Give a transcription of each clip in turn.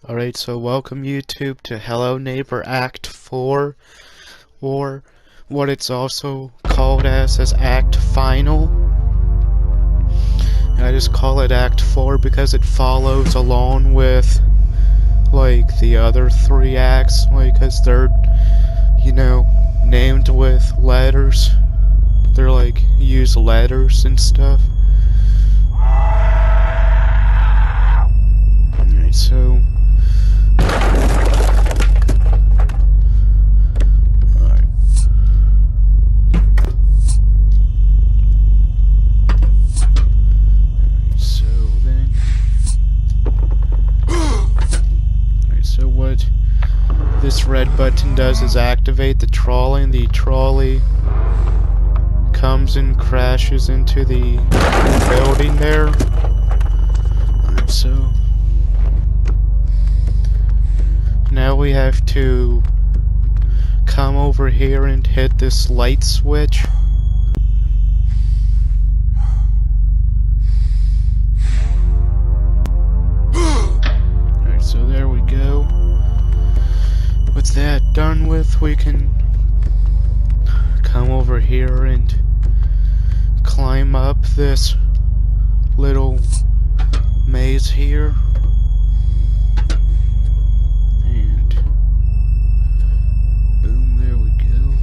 Alright, so welcome YouTube to Hello Neighbor Act 4, or what it's also called as Act Final. And I just call it Act 4 because it follows along with, like, the other 3 acts, like, because they're, named with letters. They're, like, use letters and stuff. Alright, so... So what this red button does is activate the trolley, and the trolley comes and crashes into the building there. Alright, so now we have to come over here and hit this light switch. So there we go. With that done with, we can come over here and climb up this little maze here. And boom, there we go.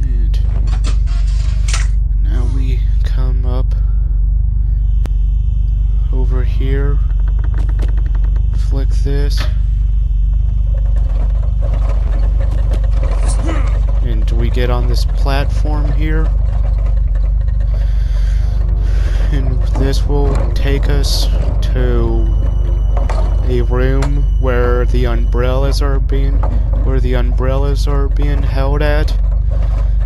And now we come up over here, flick this, and we get on this platform here, and this will take us to a room where the umbrellas are being held at,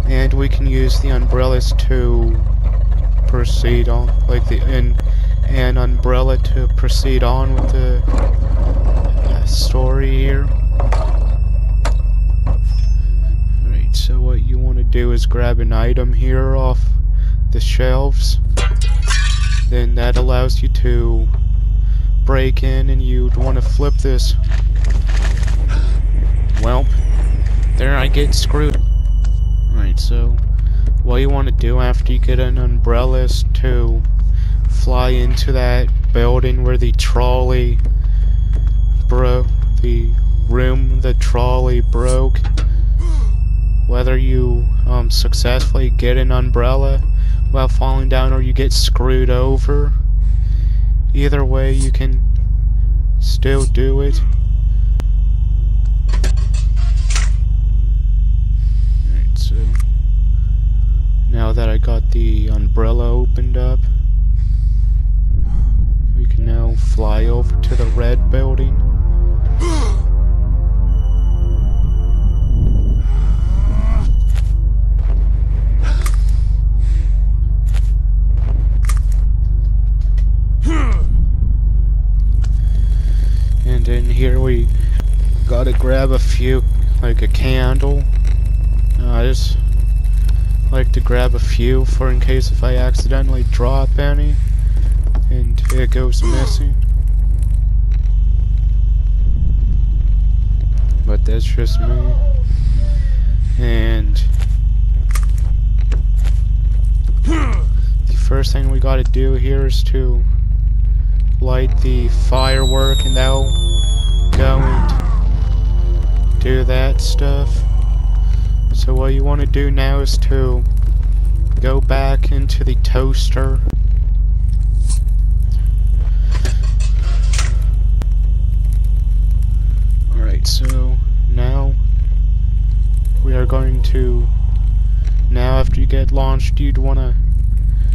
and we can use the umbrellas to proceed on, like an umbrella to proceed on with the story here. Alright, so what you want to do is grab an item here off the shelves. Then that allows you to break in, and you'd want to flip this. Well, there I get screwed. Alright, so what you want to do after you get an umbrella is to fly into that building where the trolley broke, the room the trolley broke. Whether you successfully get an umbrella while falling down or you get screwed over, either way you can still do it. Alright, so now that I got the umbrella opened up, we can now fly over to the red building. And in here we gotta grab a few, like a candle. I just like to grab a few for in case if I accidentally drop any and it goes missing. But that's just me. And the first thing we gotta do here is to light the firework, and that'll go and do that stuff. So what you want to do now is to go back into the toaster. Alright, so now we are going to, after you get launched, you'd want to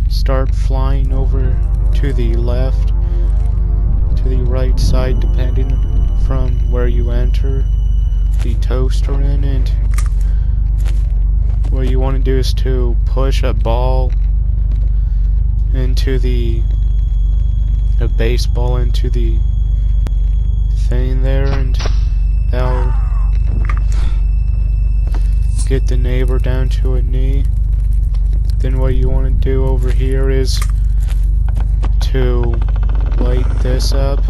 start flying over to the left, to the right side, depending from where you enter the toaster in, and what you want to do is to push a ball into a baseball into the thing there, and that'll get the neighbor down to a knee. Then what you want to do over here is to light this up.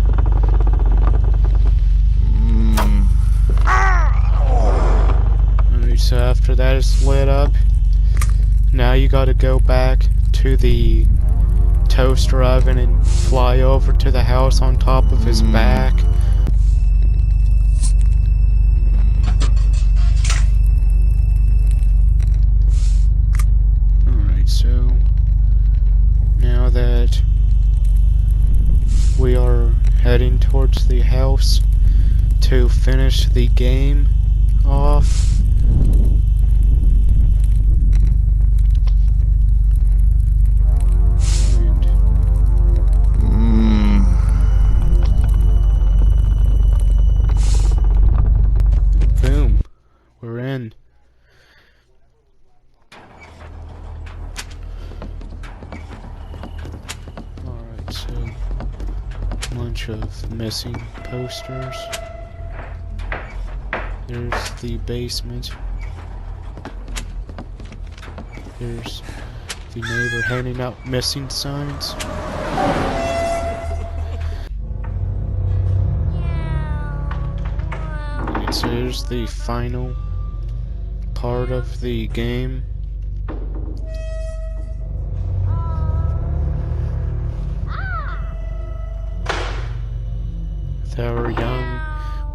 so after that is lit up, now you gotta go back to the toaster oven and fly over to the house on top of his back. Alright, so now that we are heading towards the house to finish the game off. Boom. We're in. Alright, so bunch of missing posters. There's the basement. There's the neighbor handing out missing signs. And so here's the final part of the game.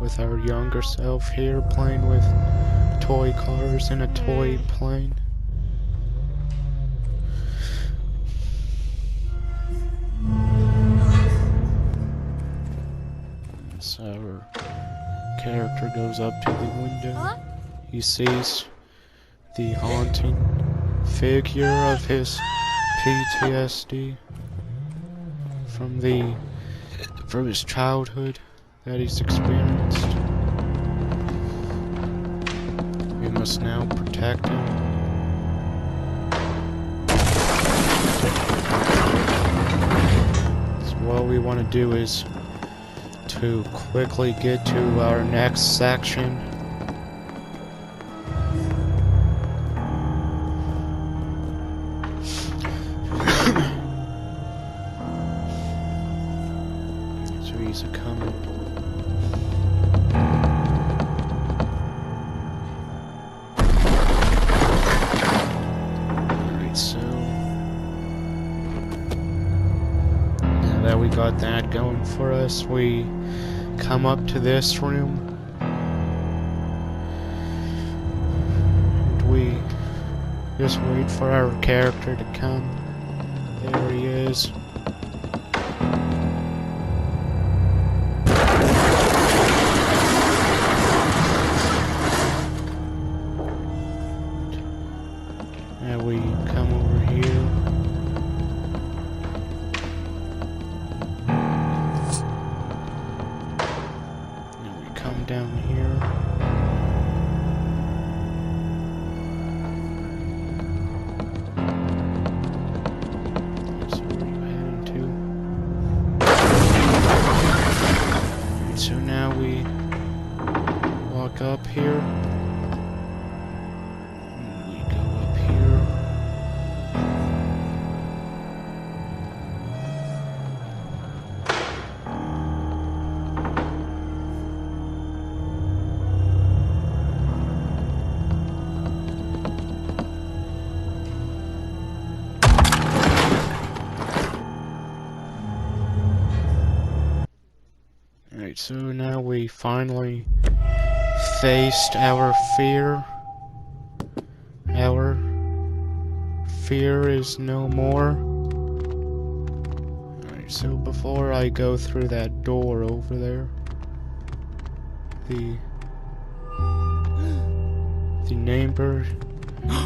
With our younger self here playing with toy cars and a toy plane. So our character goes up to the window. He sees the haunting figure of his PTSD from his childhood that he's experienced. We must now protect him. So what we want to do is to quickly get to our next section. So he's coming. We got that going for us. We come up to this room and we just wait for our character to come. There he is. And we come over here. Down here. So where are you heading to? Right, so now we walk up here. And we go up here. Alright, so now we finally faced our fear. Our fear is no more. Alright, so before I go through that door over there, the neighbor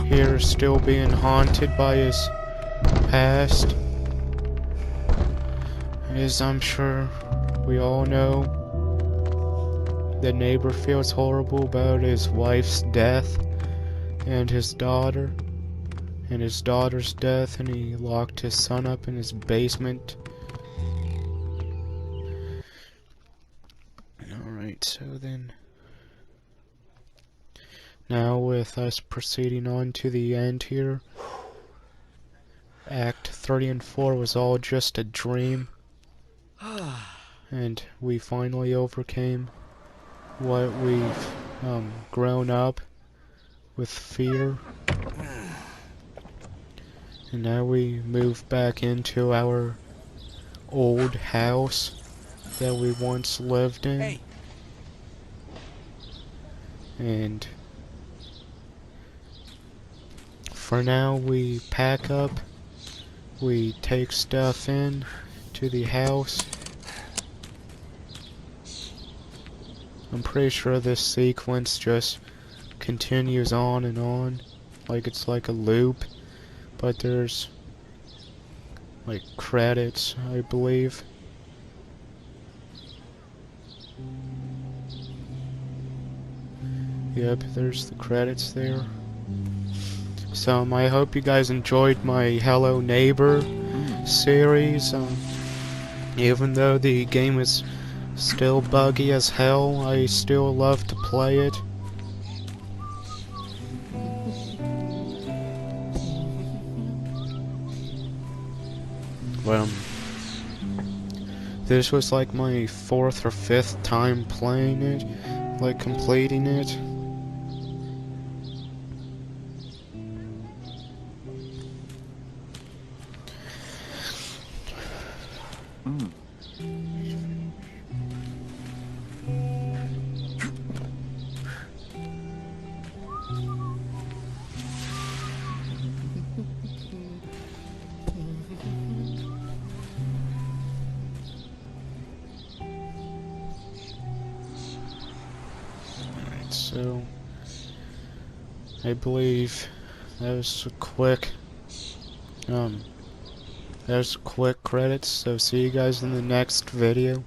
here is still being haunted by his past. As I'm sure we all know, the neighbor feels horrible about his wife's death and his daughter's death, and he locked his son up in his basement. Alright, so then now with us proceeding on to the end here, Act 3 and 4 was all just a dream. And we finally overcame what we've grown up with fear. And now we move back into our old house that we once lived in. Hey. And for now we pack up, we take stuff in to the house. I'm pretty sure this sequence just continues on and on, like it's like a loop, but there's like credits, I believe. Yep, there's the credits there. So I hope you guys enjoyed my Hello Neighbor series. Even though the game is still buggy as hell, I still love to play it. Well, this was like my 4th or 5th time playing it, like completing it. So, I believe that was quick credits, so see you guys in the next video.